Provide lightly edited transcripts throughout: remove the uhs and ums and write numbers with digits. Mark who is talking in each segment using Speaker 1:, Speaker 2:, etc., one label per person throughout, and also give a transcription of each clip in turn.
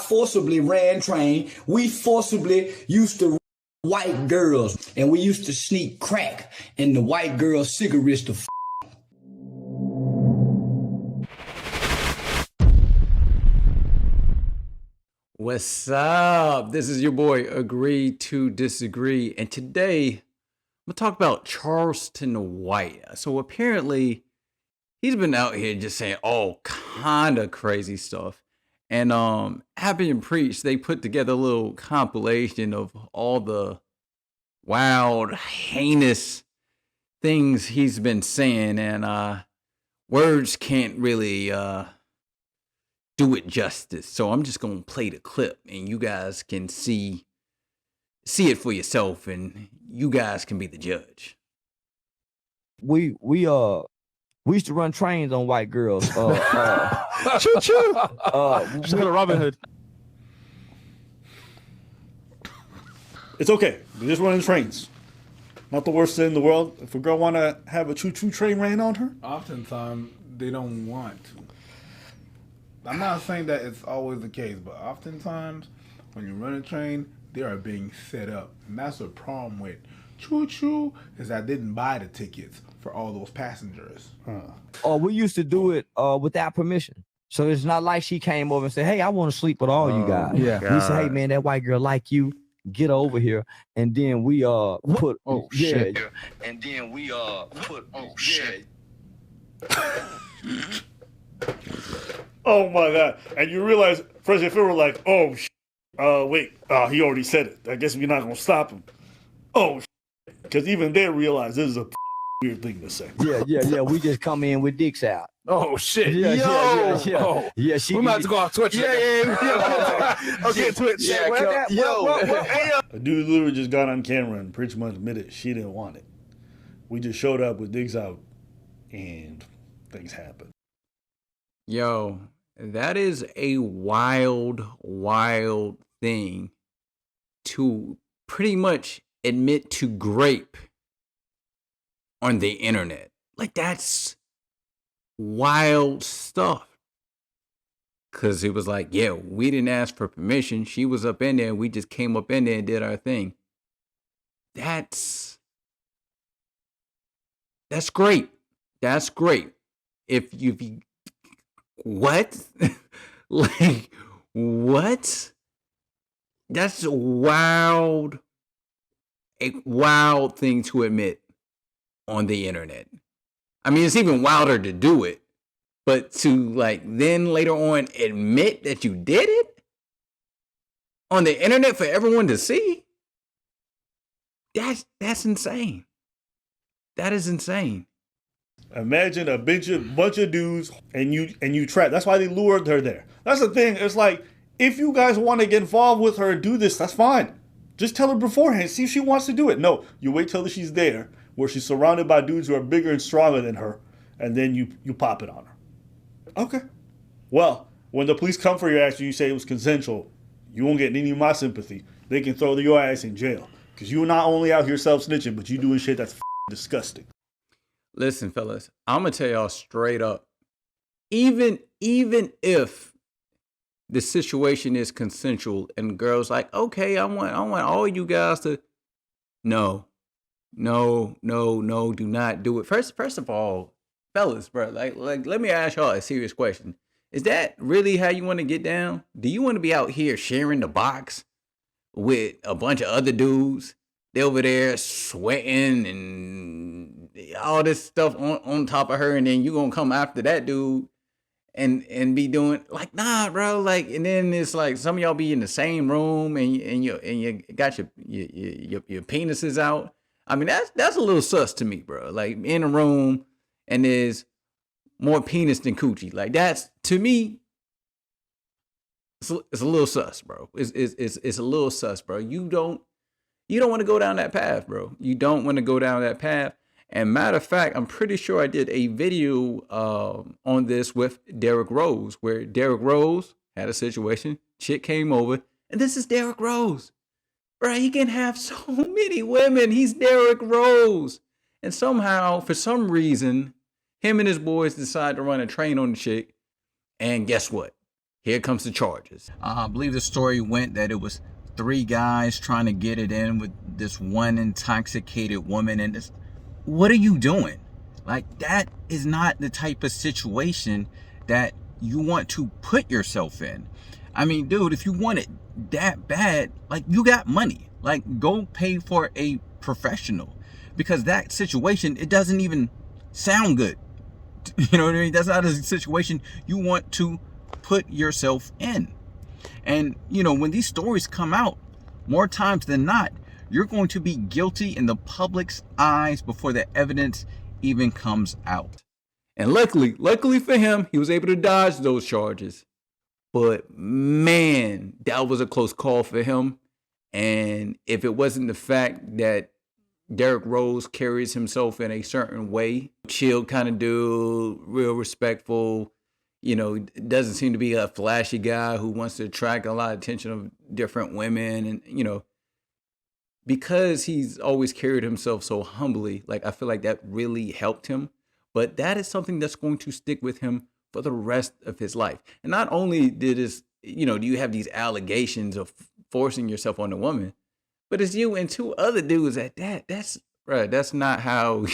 Speaker 1: forcibly ran train. We forcibly used to white girls, and we used to sneak crack in the white girls' cigarettes to
Speaker 2: What's up? This is your boy, Agree to Disagree. And today, I'm going to talk about Charleston White. So apparently, he's been out here just saying all kind of crazy stuff. And Happy and Preach, they put together a little compilation of all the wild, heinous things he's been saying. And words can't really do it justice. So I'm just gonna play the clip and you guys can see it for yourself and you guys can be the judge.
Speaker 3: We used to run trains on white girls.
Speaker 4: Choo choo. Just go to Robin Hood.
Speaker 5: It's okay. We're just running trains. Not the worst thing in the world. If a girl want to have a choo-choo train ran on her,
Speaker 4: Oftentimes, they don't want to. I'm not saying that it's always the case, but oftentimes, when you run a train, they are being set up. And that's the problem with choo-choo, is I didn't buy the tickets for all those passengers.
Speaker 3: We used to do it without permission. So it's not like she came over and said, "Hey, I want to sleep with all you guys."
Speaker 4: Yeah.
Speaker 3: We said, "Hey, man, that white girl like you. Get over here." And then we put
Speaker 4: shit.
Speaker 3: And then we put shit.
Speaker 5: oh my god! And you realize, first if it were like, oh, wait, he already said it. I guess we're not gonna stop him. Oh, because even they realize this is a weird thing to say.
Speaker 3: Yeah. We just come in with dicks out.
Speaker 4: Oh shit!
Speaker 3: Yeah.
Speaker 4: Oh.
Speaker 3: Yeah,
Speaker 4: We might have to go off Twitch. Yeah. Okay, Twitch.
Speaker 3: Yeah,
Speaker 5: A dude literally just got on camera and pretty much admitted she didn't want it. We just showed up with dicks out, and things happened.
Speaker 2: Yo, that is a wild thing to pretty much admit to grape on the internet. Like, that's wild stuff. Cause it was like, yeah, we didn't ask for permission. She was up in there. We just came up in there and did our thing. That's great. That's great. If you what? Like, what? That's a wild thing to admit on the internet. I mean, it's even wilder to do it, but to like then later on admit that you did it on the internet for everyone to see, that's insane. That is insane.
Speaker 5: Imagine a bunch of dudes and you trap. That's why they lured her there. That's the thing. It's like, if you guys want to get involved with her and do this, that's fine. Just tell her beforehand. See if she wants to do it. No, you wait till she's there, where she's surrounded by dudes who are bigger and stronger than her, and then you pop it on her. Okay. Well, when the police come for your ass and you say it was consensual, you won't get any of my sympathy. They can throw your ass in jail. Because you're not only out here self-snitching, but you doing shit that's disgusting.
Speaker 2: Listen, fellas, I'm going to tell y'all straight up. Even if the situation is consensual and girls like, okay, I want all you guys to... No, do not do it. First of all, fellas, bro, like let me ask y'all a serious question. Is that really how you want to get down? Do you want to be out here sharing the box with a bunch of other dudes? They over there sweating and all this stuff on top of her, and then you gonna come after that dude and be doing like, nah, bro, like, and then it's like some of y'all be in the same room and you got your penises out. I mean, that's a little sus to me, bro. Like, in a room and there's more penis than coochie. Like, that's, to me, it's a little sus, bro. It's a little sus, bro. You don't want to go down that path, bro. You don't want to go down that path. And matter of fact, I'm pretty sure I did a video on this with Derrick Rose, where Derrick Rose had a situation. Chick came over, and this is Derrick Rose. Bro, he can have so many women. He's Derrick Rose. And somehow, for some reason, him and his boys decide to run a train on the chick. And guess what? here comes the charges. I believe the story went that it was 3 guys trying to get it in with this one intoxicated woman. And this, what are you doing? Like, that is not the type of situation that you want to put yourself in. I mean, dude, if you want it that bad, like, you got money. Like, go pay for a professional, because that situation, it doesn't even sound good. You know what I mean? That's not a situation you want to put yourself in. And, you know, when these stories come out, more times than not, you're going to be guilty in the public's eyes before the evidence even comes out. And luckily for him, he was able to dodge those charges. But man, that was a close call for him. And if it wasn't the fact that Derrick Rose carries himself in a certain way, chill kind of dude, real respectful, you know, doesn't seem to be a flashy guy who wants to attract a lot of attention of different women. And, you know, because he's always carried himself so humbly, like, I feel like that really helped him. But that is something that's going to stick with him for the rest of his life. And not only did this, you know, do you have these allegations of forcing yourself on a woman, but it's you and 2 other dudes that's not how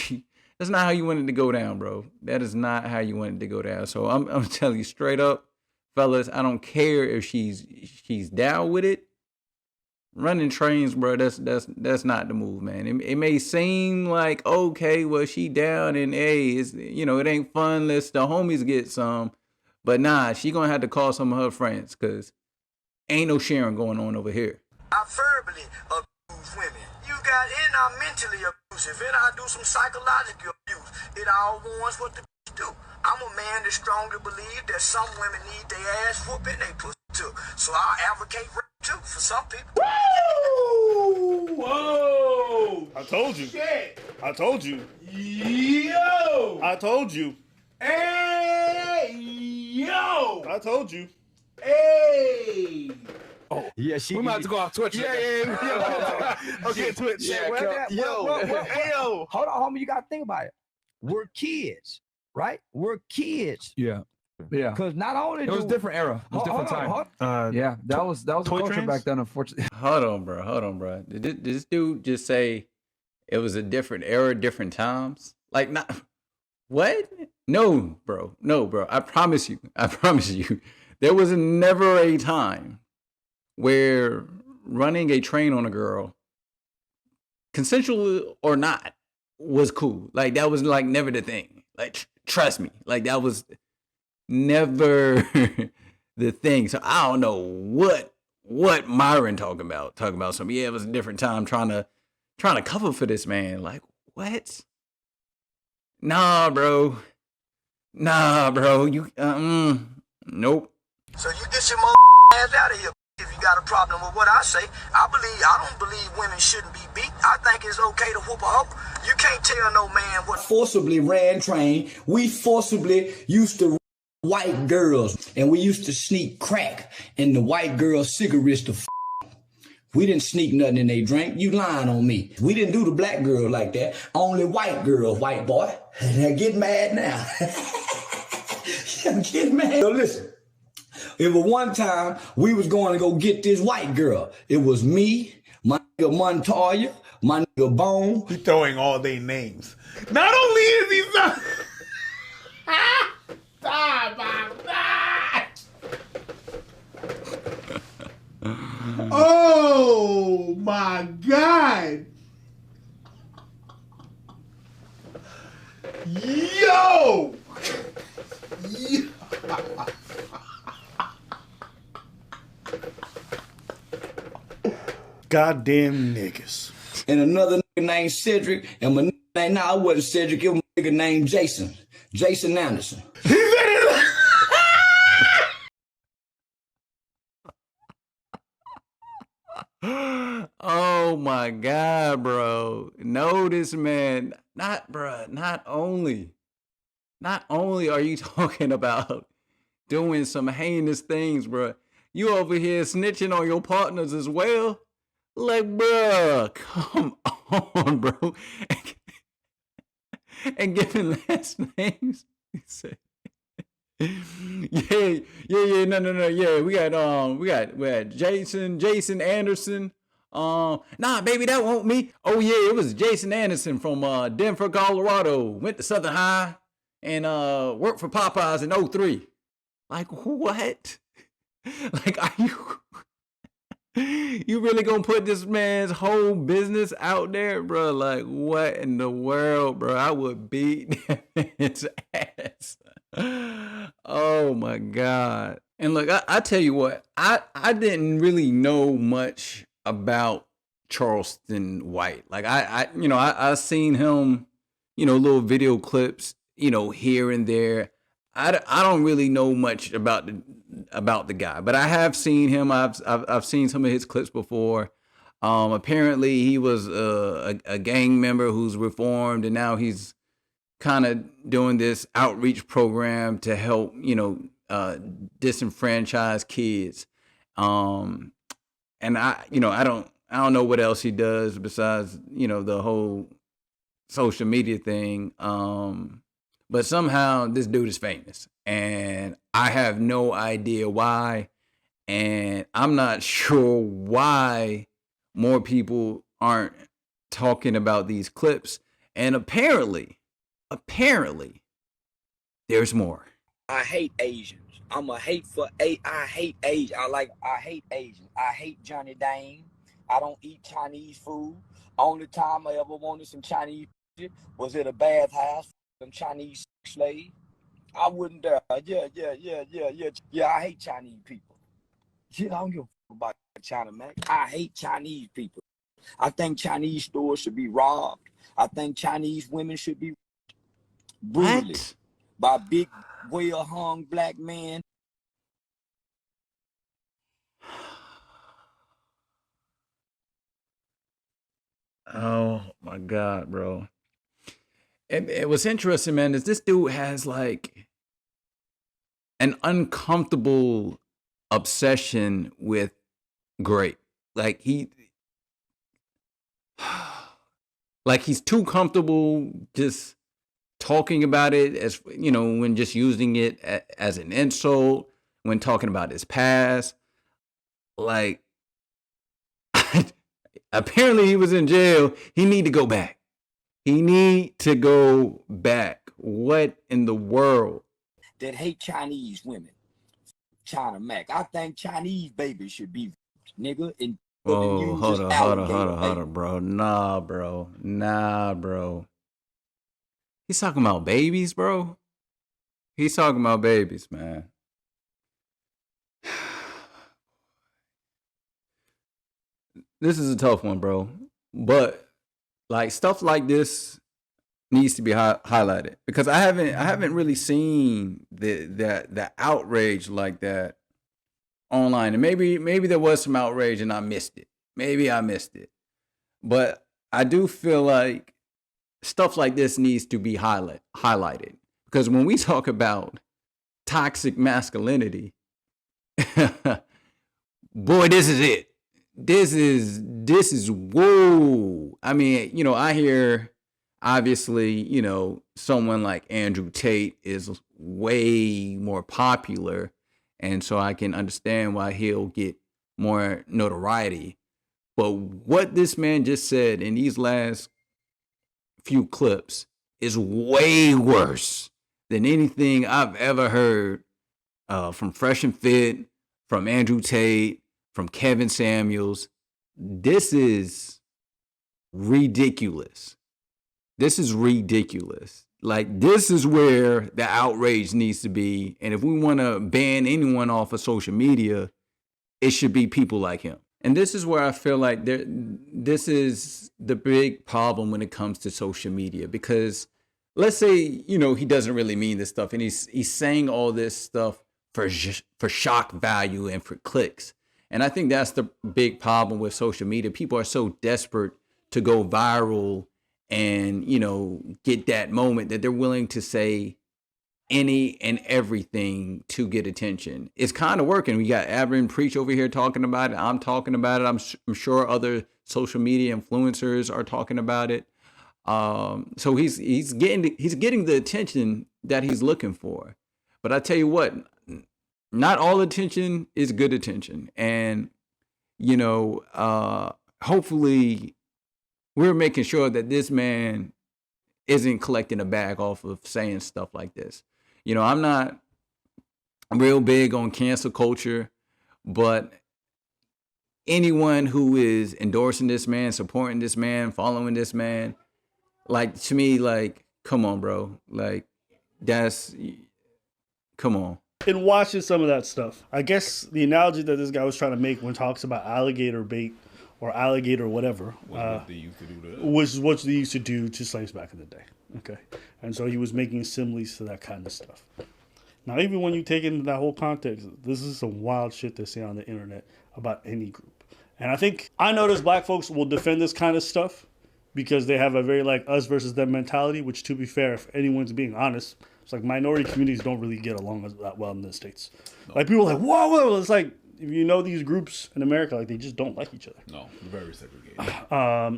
Speaker 2: that's not how you wanted to go down, bro. That is not how you wanted to go down. So I'm telling you straight up, fellas, I don't care if she's down with it. Running trains, bro, that's not the move, man. It may seem like, okay, well, she down and hey, it's, you know, it ain't fun. Let's the homies get some. But nah, she gonna have to call some of her friends, because ain't no sharing going on over here.
Speaker 6: I verbally abuse women. You got, and I'm mentally abusive, and I do some psychological abuse. It all warns what the do. I'm a man that strongly believe that some women need their ass whooping, they pussy too. So I advocate rape too for some people.
Speaker 5: Woo! Whoa! I told you.
Speaker 4: Shit.
Speaker 5: I told you.
Speaker 4: Yo!
Speaker 5: I told you.
Speaker 4: Hey! Yo!
Speaker 5: I told you.
Speaker 4: Hey!
Speaker 3: Yeah, she.
Speaker 7: We might have to go off Twitch.
Speaker 3: Yeah.
Speaker 7: Okay, Twitch.
Speaker 3: Yeah, yo. Hold on, homie. You gotta think about it. We're kids, right? We're kids.
Speaker 7: Yeah.
Speaker 3: Because not only
Speaker 7: It was a different era. It was a different time. Yeah, that was a culture
Speaker 5: trains?
Speaker 7: back then, unfortunately.
Speaker 2: Hold on, bro. Did this dude just say it was a different era, different times? Like, not what? No, bro. I promise you. There was never a time where running a train on a girl, consensual or not, was cool. Like, that was like never the thing. Like, trust me. Like, that was never the thing. So I don't know what Myron talking about some, yeah, it was a different time trying to cover for this man. Like, what? Nah, bro, you nope.
Speaker 6: So you get your ass out of here if you got a problem with what I say. I don't believe women shouldn't be beat. I think it's okay to whoop a hoe. You can't tell no man what.
Speaker 1: Forcibly ran train. We forcibly used to white girls, and we used to sneak crack in the white girls' cigarettes to We didn't sneak nothing in they drink. You lying on me. We didn't do the black girl like that. Only white girl, white boy. Now get mad now. Get mad. So listen, it was one time we was going to go get this white girl. It was me, my nigga Montoya, my nigga Bone.
Speaker 4: He throwing all their names. Not only is he so... Oh my God! Yo!
Speaker 5: Goddamn niggas.
Speaker 1: And another nigga named Cedric, and my name, I wasn't Cedric, it was a nigga named Jason Anderson.
Speaker 2: Oh my God, bro. No, this man, not only are you talking about doing some heinous things, bro, you over here snitching on your partners as well. Like, bro, come on, bro. And giving last names. No. Yeah, we got Jason Anderson. Nah, baby, that won't me. Oh yeah, it was Jason Anderson from Denver, Colorado. Went to Southern High and worked for Popeyes in '03. Like what? Like are you really gonna put this man's whole business out there, bro? Like what in the world, bro? I would beat his ass. Oh my god. And look, I tell you what, I didn't really know much about Charleston White. Like I seen him, little video clips, here and there. I don't really know much about the guy, but I have seen him. I've seen some of his clips before. Apparently he was a gang member who's reformed, and now he's kind of doing this outreach program to help disenfranchised kids. And I don't know what else he does besides the whole social media thing. But somehow this dude is famous, and I have no idea why, and I'm not sure why more people aren't talking about these clips. And apparently, there's more.
Speaker 8: I hate Asians. I hate Asians. I hate Asians. I hate Johnny Dane. I don't eat Chinese food. Only time I ever wanted some Chinese food was at a bathhouse. Them Chinese slave. I wouldn't dare. Yeah. I hate Chinese people. Shit, I don't give a fuck about China, man. I hate Chinese people. I think Chinese stores should be robbed. I think Chinese women should be brutally by big, well-hung black men.
Speaker 2: Oh my god, bro. It was interesting, man, is this dude has like an uncomfortable obsession with grape. Like he's too comfortable just talking about it as, when just using it as an insult, when talking about his past. Like, apparently he was in jail. He need to go back. What in the world?
Speaker 8: That hate Chinese women. China Mac. I think Chinese babies should be, nigga.
Speaker 2: Oh, hold on, bro. Nah, bro. He's talking about babies, bro. He's talking about babies, man. This is a tough one, bro. But like stuff like this needs to be highlighted, because I haven't really seen the outrage like that online. And maybe there was some outrage and I missed it. Maybe I missed it. But I do feel like stuff like this needs to be highlighted, because when we talk about toxic masculinity, boy, this is it. This is whoa. I mean, I hear, obviously, someone like Andrew Tate is way more popular, and so I can understand why he'll get more notoriety. But what this man just said in these last few clips is way worse than anything I've ever heard from Fresh and Fit, from Andrew Tate, from Kevin Samuels. This is ridiculous. Like, this is where the outrage needs to be. And if we want to ban anyone off of social media, it should be people like him. And this is where I feel like this is the big problem when it comes to social media. Because let's say, he doesn't really mean this stuff, and he's saying all this stuff for shock value and for clicks. And I think that's the big problem with social media. People are so desperate to go viral and, get that moment that they're willing to say any and everything to get attention. It's kind of working. We got Abram Preach over here talking about it. I'm talking about it. I'm sure other social media influencers are talking about it. So he's getting the attention that he's looking for. But I tell you what, not all attention is good attention. And, hopefully we're making sure that this man isn't collecting a bag off of saying stuff like this. I'm not real big on cancel culture, but anyone who is endorsing this man, supporting this man, following this man, like, to me, like, come on, bro. Like, come on.
Speaker 5: In watching some of that stuff, I guess the analogy that this guy was trying to make when talks about alligator bait or alligator whatever,
Speaker 4: what they used to do to
Speaker 5: was what they used to do to slaves back in the day. Okay. And so he was making similes to that kind of stuff. Now, even when you take it into that whole context, this is some wild shit they say on the internet about any group. And I notice black folks will defend this kind of stuff because they have a very like us versus them mentality, which, to be fair, if anyone's being honest, it's like minority communities don't really get along that well in the States. No. Like, people are like, whoa, it's like, if you know these groups in America, like, they just don't like each other.
Speaker 4: No, they're very segregated.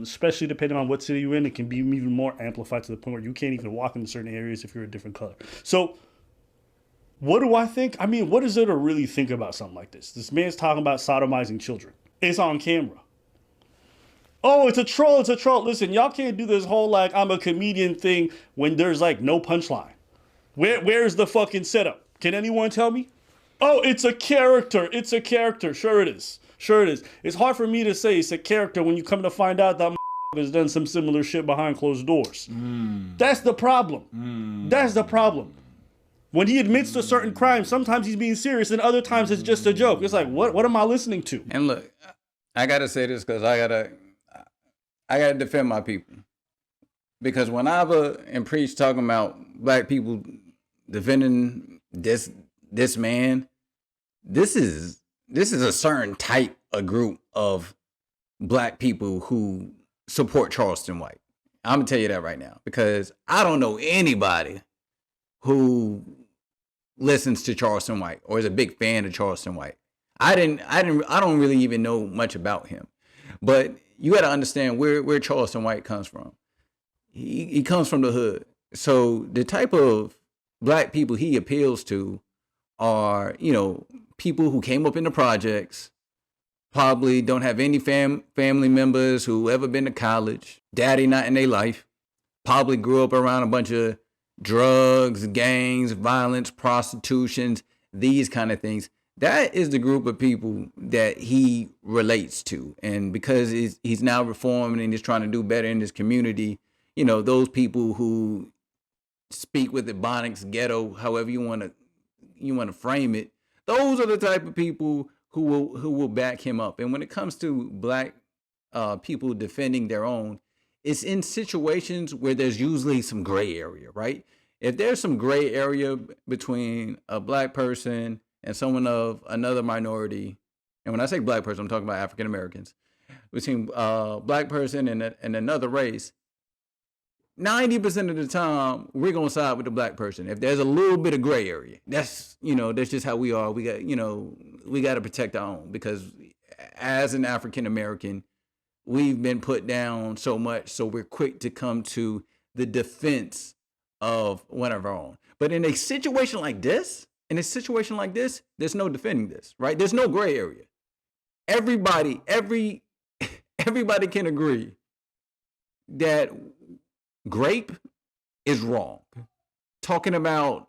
Speaker 5: Especially depending on what city you're in, it can be even more amplified to the point where you can't even walk into certain areas if you're a different color. So, what do I think? I mean, what is there to really think about something like this? This man's talking about sodomizing children. It's on camera. Oh, it's a troll. Listen, y'all can't do this whole, like, I'm a comedian thing when there's, like, no punchline. Where's the fucking setup? Can anyone tell me? Oh, it's a character. Sure it is. It's hard for me to say it's a character when you come to find out that has done some similar shit behind closed doors. That's the problem. That's the problem. When he admits to certain crimes, sometimes he's being serious and other times it's just a joke. It's like, what am I listening to?
Speaker 2: And look, I got to say this because I got to defend my people. Because when I and preach talking about black people defending this man, this is a certain type of group of black people who support Charleston White. I'm gonna tell you that right now because I don't know anybody who listens to Charleston White or is a big fan of Charleston White. I don't really even know much about him, but you got to understand where Charleston White comes from. He comes from the hood. So the type of black people he appeals to are, people who came up in the projects, probably don't have any family members who ever been to college, daddy not in their life, probably grew up around a bunch of drugs, gangs, violence, prostitutions, these kind of things. That is the group of people that he relates to. And because he's now reformed and he's trying to do better in his community, those people who speak with Ebonics, ghetto, however you want to frame it, those are the type of people who will back him up. And when it comes to black people defending their own, it's in situations where there's usually some gray area, right? If there's some gray area between a black person and someone of another minority, and when I say black person, I'm talking about African Americans, between a black person and another race, 90% of the time, we're going to side with the black person. If there's a little bit of gray area, that's just how we are. We got to protect our own because as an African American, we've been put down so much. So we're quick to come to the defense of one of our own. But in a situation like this, there's no defending this, right? There's no gray area. Everybody can agree that grape is wrong. Talking about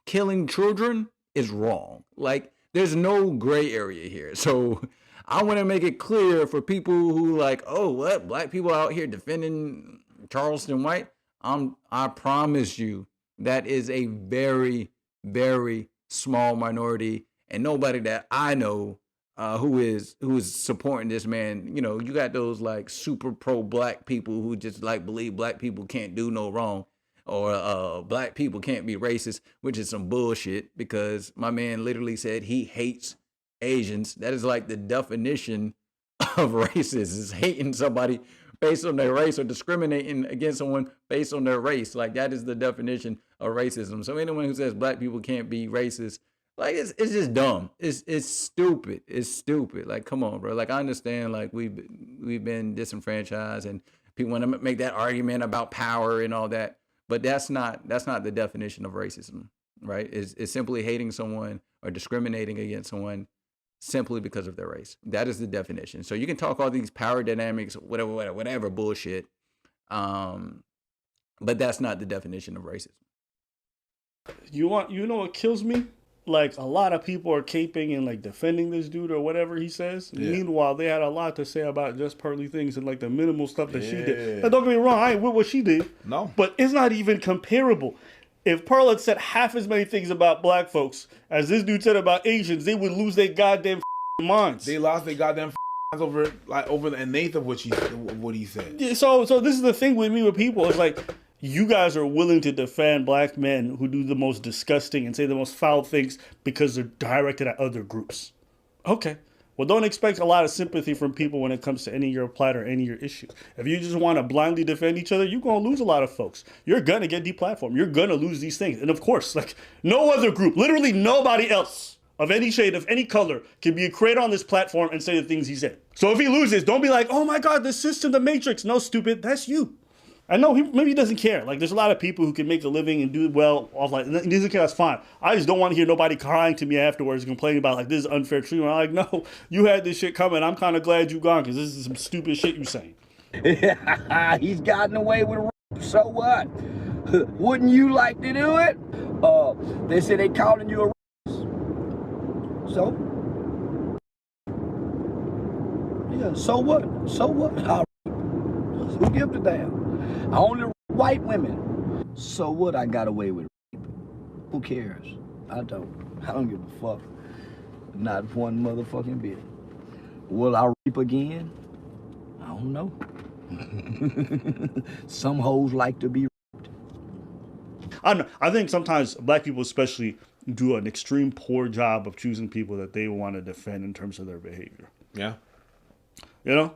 Speaker 2: killing children is wrong. Like, there's no gray area here. So I want to make it clear for people who like, oh, what? Black people out here defending Charleston White? I promise you that is a very, very small minority, and nobody that I know who is supporting this man. You got those like super pro black people who just like believe black people can't do no wrong, or black people can't be racist, which is some bullshit because my man literally said he hates Asians. That is like the definition of racist, is hating somebody based on their race or discriminating against someone based on their race. Like, that is the definition of racism. So anyone who says black people can't be racist, like, it's just dumb. It's stupid. It's stupid. Like, come on, bro. Like, I understand, like, we've been disenfranchised and people want to make that argument about power and all that, but that's not the definition of racism. right? Is simply hating someone or discriminating against someone simply because of their race. That is the definition. So you can talk all these power dynamics, whatever bullshit, but that's not the definition of racism.
Speaker 5: You know what kills me? Like, a lot of people are caping and like defending this dude or whatever he says.
Speaker 4: Yeah.
Speaker 5: Meanwhile, they had a lot to say about just Pearly things and like the minimal stuff that she did. Now, don't get me wrong, I ain't with what she did.
Speaker 4: No.
Speaker 5: But it's not even comparable. If Pearl had said half as many things about black folks as this dude said about Asians, they would lose their goddamn minds.
Speaker 4: They lost their goddamn minds over an eighth of what he said.
Speaker 5: Yeah, so this is the thing with me with people. It's like, you guys are willing to defend black men who do the most disgusting and say the most foul things because they're directed at other groups. Okay. Well, don't expect a lot of sympathy from people when it comes to any of your plight or any of your issues. If you just want to blindly defend each other, you're going to lose a lot of folks. You're going to get deplatformed. You're going to lose these things. And of course, like, no other group, literally nobody else of any shade, of any color, can be created on this platform and say the things he said. So if he loses, don't be like, oh my God, the system, the matrix. No, stupid, that's you. I know maybe he doesn't care. Like, there's a lot of people who can make a living and do well off like, he doesn't care, that's fine. I just don't want to hear nobody crying to me afterwards and complaining about like, this is unfair treatment. I'm like, no, you had this shit coming. I'm kind of glad you gone because this is some stupid shit you saying.
Speaker 1: He's gotten away with rape, so what? Wouldn't you like to do it? They say they calling you a racist. So? Yeah, so what? So what? Who gives a damn? I only white women. So what? I got away with rape. Who cares? I don't give a fuck. Not one motherfucking bit. Will I rape again? I don't know. Some hoes like to be raped.
Speaker 5: I don't know. I think sometimes black people especially do an extreme poor job of choosing people that they want to defend in terms of their behavior.
Speaker 4: Yeah.
Speaker 5: You know?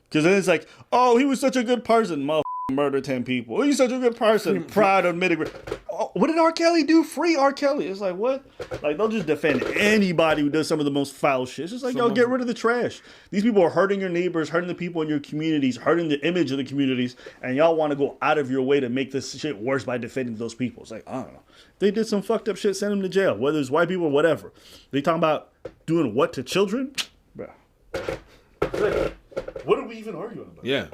Speaker 5: Because then it's like, oh, he was such a good person. Motherfucker murdered 10 people. Oh, he's such a good person. Proud of admitting. Oh, what did R. Kelly do? Free R. Kelly. It's like, what? Like, they'll just defend anybody who does some of the most foul shit. It's just like, yo, get rid of the trash. These people are hurting your neighbors, hurting the people in your communities, hurting the image of the communities, and y'all want to go out of your way to make this shit worse by defending those people. It's like, I don't know. They did some fucked up shit, send them to jail, whether it's white people or whatever. They talking about doing what to children? Bruh. What are we even arguing about?
Speaker 4: Yeah.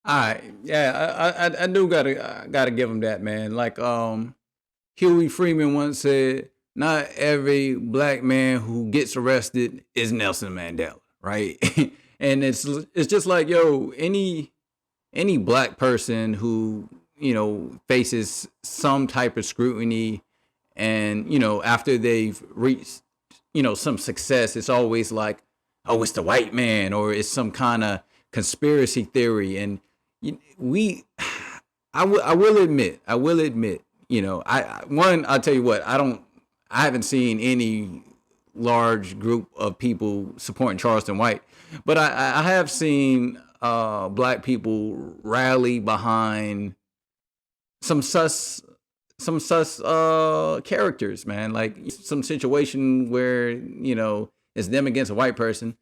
Speaker 2: All right. Yeah, I do gotta give him that, man. Like Huey Freeman once said, not every black man who gets arrested is Nelson Mandela, right? And it's just like, yo, any black person who, you know, faces some type of scrutiny and, you know, after they've reached, you know, some success, it's always like, oh, it's the white man, or it's some kind of conspiracy theory. And I will admit, you know, I'll tell you what, I haven't seen any large group of people supporting Charleston White, but I have seen black people rally behind some sus characters, man, like some situation where, you know, it's them against a white person.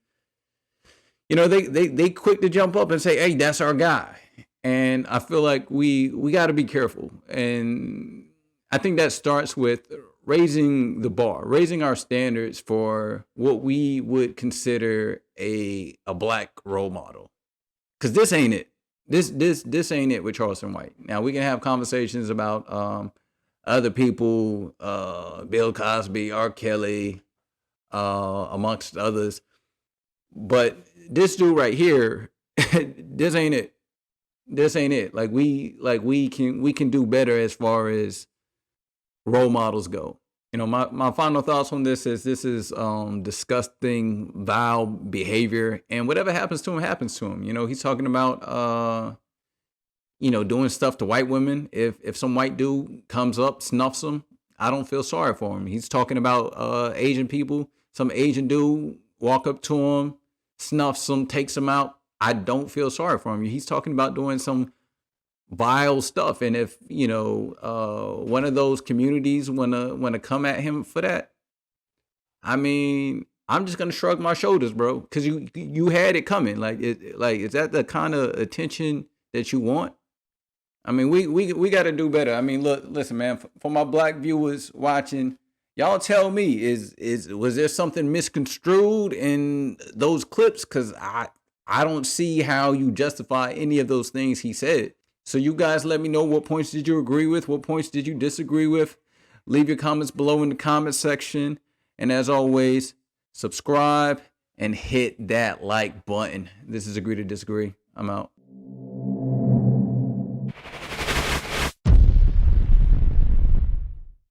Speaker 2: You know, they quick to jump up and say, hey, that's our guy. And I feel like we got to be careful. And I think that starts with raising the bar, raising our standards for what we would consider a black role model. Because this ain't it. This ain't it with Charleston White. Now, we can have conversations about other people, Bill Cosby, R. Kelly, amongst others. But this dude right here, this ain't it. This ain't it. Like we can do better as far as role models go. You know, my final thoughts on this is disgusting, vile behavior, and whatever happens to him happens to him. You know, he's talking about you know, doing stuff to white women. If some white dude comes up, snuffs him, I don't feel sorry for him. He's talking about Asian people. Some Asian dude walk up to him, snuffs him, takes him out. I don't feel sorry for him. He's talking about doing some vile stuff. And if, you know, one of those communities wanna come at him for that, I mean, I'm just gonna shrug my shoulders, bro, because you had it coming. Like is that the kind of attention that you want? I mean, we got to do better. I mean, listen, man. For my black viewers watching, y'all tell me, was there something misconstrued in those clips? Because I don't see how you justify any of those things he said. So you guys let me know, what points did you agree with? What points did you disagree with? Leave your comments below in the comment section. And as always, subscribe and hit that like button. This is Agree to Disagree. I'm out.